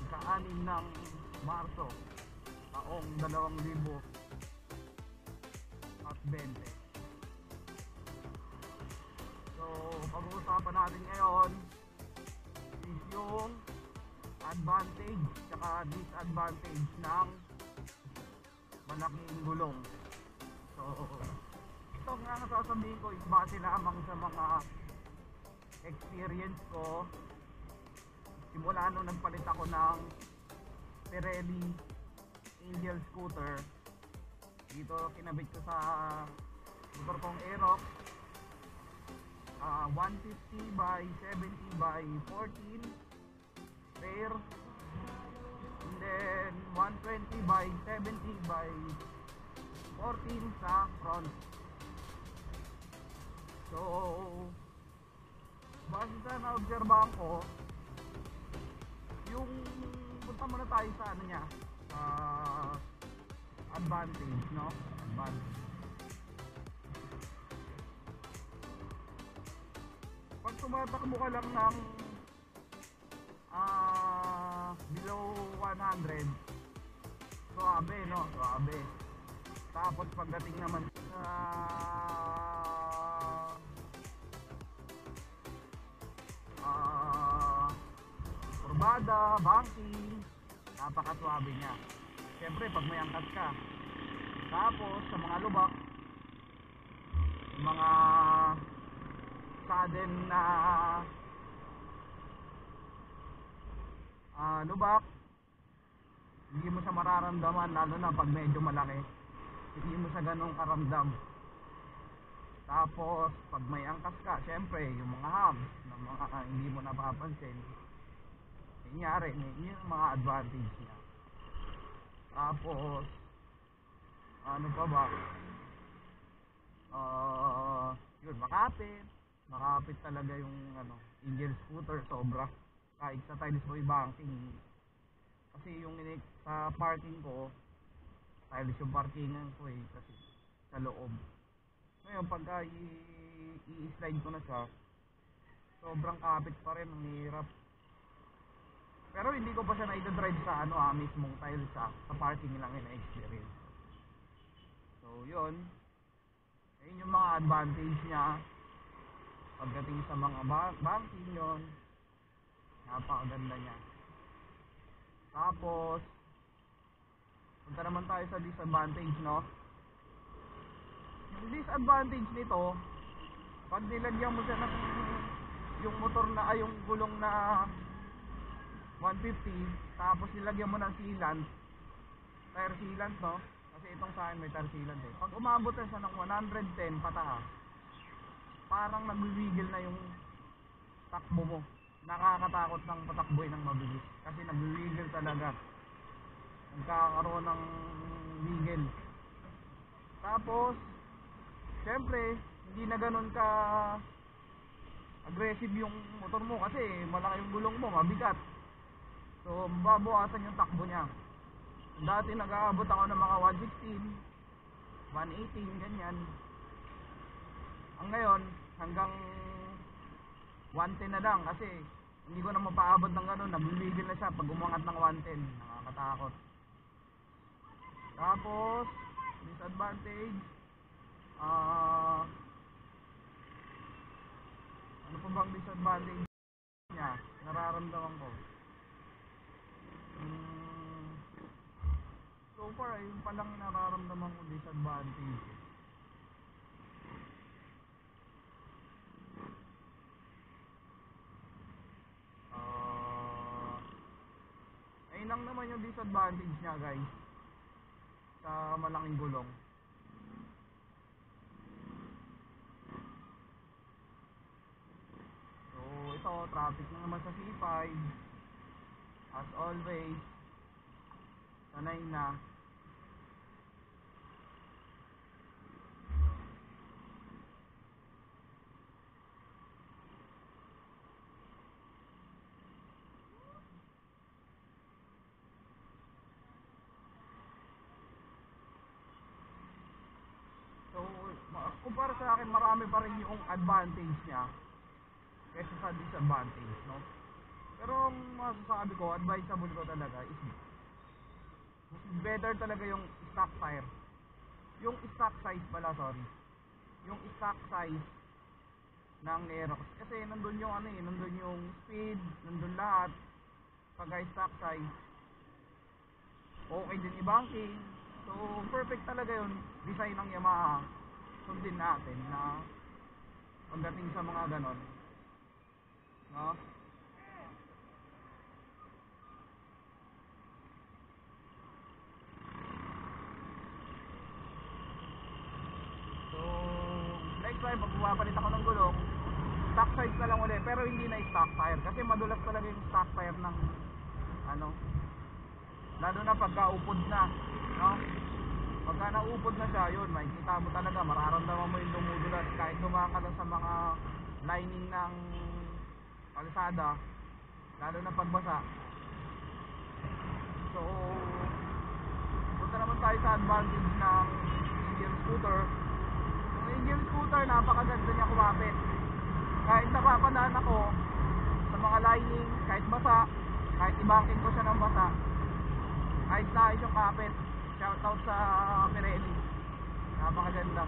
ika-6 ng Marso taong 2020. So pag-uusapan natin ngayon is yung advantage at disadvantage ng malaking gulong. So ito nga sasabihin ko is base lamang sa mga experience ko simula nung nagpalit ako ng Pirelli Angel scooter. Dito kinabit ko sa motor kong Aerox, 150 by 70 by 14 rear, and then 120 by 70 by 14 sa front. So base sa na-obserbahan ko, yung punta muna tayo sa ano niya, advantage, no? Advantage. Pag tumatakbo ka lang ng below 100, suabe, no? Suabe. Tapos pagdating naman sa kurbada, banking, napakaswabe niya. Siyempre pag may angkat ka. Tapos sa mga lubak, mga sudden na lubak, hindi mo siya mararamdaman, lalo na pag medyo malaki. Hindi mo siya ganong karamdam. Tapos pag may angkas ka, siyempre yung mga hams na mga hindi mo napapansin, nangyari, yun yung mga advantage niya. Tapos ano pa ba, yun, makapit talaga yung Angel scooter, sobra. Kahit sa tiles boy banking, kasi yung sa parking ko, tiles yung parkingan ko kasi sa loob. Ngayon pagka i-slide ko na siya, sobrang kapit pa rin, ang hirap. Pero hindi ko pa siya na-drive sa mismong tiles, sa parking lang yung na-experience. So yun yung mga advantage niya. Pagdating sa mga banking, yun, napakaganda niya. Tapos punta naman tayo sa disadvantage, no? Yung disadvantage nito, pag nilagyan mo siya ng yung motor na yung gulong na 150, tapos nilagyan mo ng sealant, tire sealant, no? Kasi itong sa akin may tire sealant eh. Pag umabot na siya ng 110 pataas, parang nagwigil na yung takbo mo. Nakakatakot ng patakboy ng mabilis kasi nagwigil talaga, nagkakaroon ng wiggle. Tapos syempre hindi na ganun ka aggressive yung motor mo kasi malaki yung gulong mo, mabigat. So babawasan yung takbo niya. Dati nag-aabot ako ng mga 116, 118, ganyan. Ang ngayon hanggang 110 na lang kasi hindi ko na mapaabot ng ganun, nagwigil na siya pag umangat ng 110. Nakakatakot. Tapos disadvantage, ano pa bang disadvantage niya nararamdaman ko? So far ayun pa lang nararamdaman ko disadvantage. Ayun lang naman yung disadvantage niya, guys, sa malaking gulong. So ito, traffic na naman sa C5. As always, sanay na. So kumpara sa akin, marami pa rin yung advantage niya kaysa sa disadvantage, no? Pero ang masasabi ko, advisable ko talaga is mas better talaga yung stock tire. Yung stock size pala, sorry. Yung stock size ng Aerox. Kasi nandun yung ano eh, nandun yung speed, nandun lahat. Pagka stock size, okay din i-banking. So, perfect talaga yun. Design ng Yamaha. Sundin natin na pagdating sa mga ganon. No? So, next time, pag bumapalit ako ng gulong, stock size na lang ulit. Pero hindi na stock tire. Kasi madulas talaga yung stock tire ng ano, lalo na pagka upod na, no? Pagka naupod na siya, yun, makikita mo talaga, mararamdaman mo yung dumudulas kahit dumaan ka lang sa mga lining ng kalsada, lalo na pagbasa. So, punta naman tayo sa advantage ng Indian scooter. Yung Indian scooter, napakaganda niya kumapit. Kahit napapadaan ako sa mga lining, kahit basa, kahit i-banking ko siya ng basa, kahit naayos yung kapit. Shoutout sa Pirelli, napakaganda.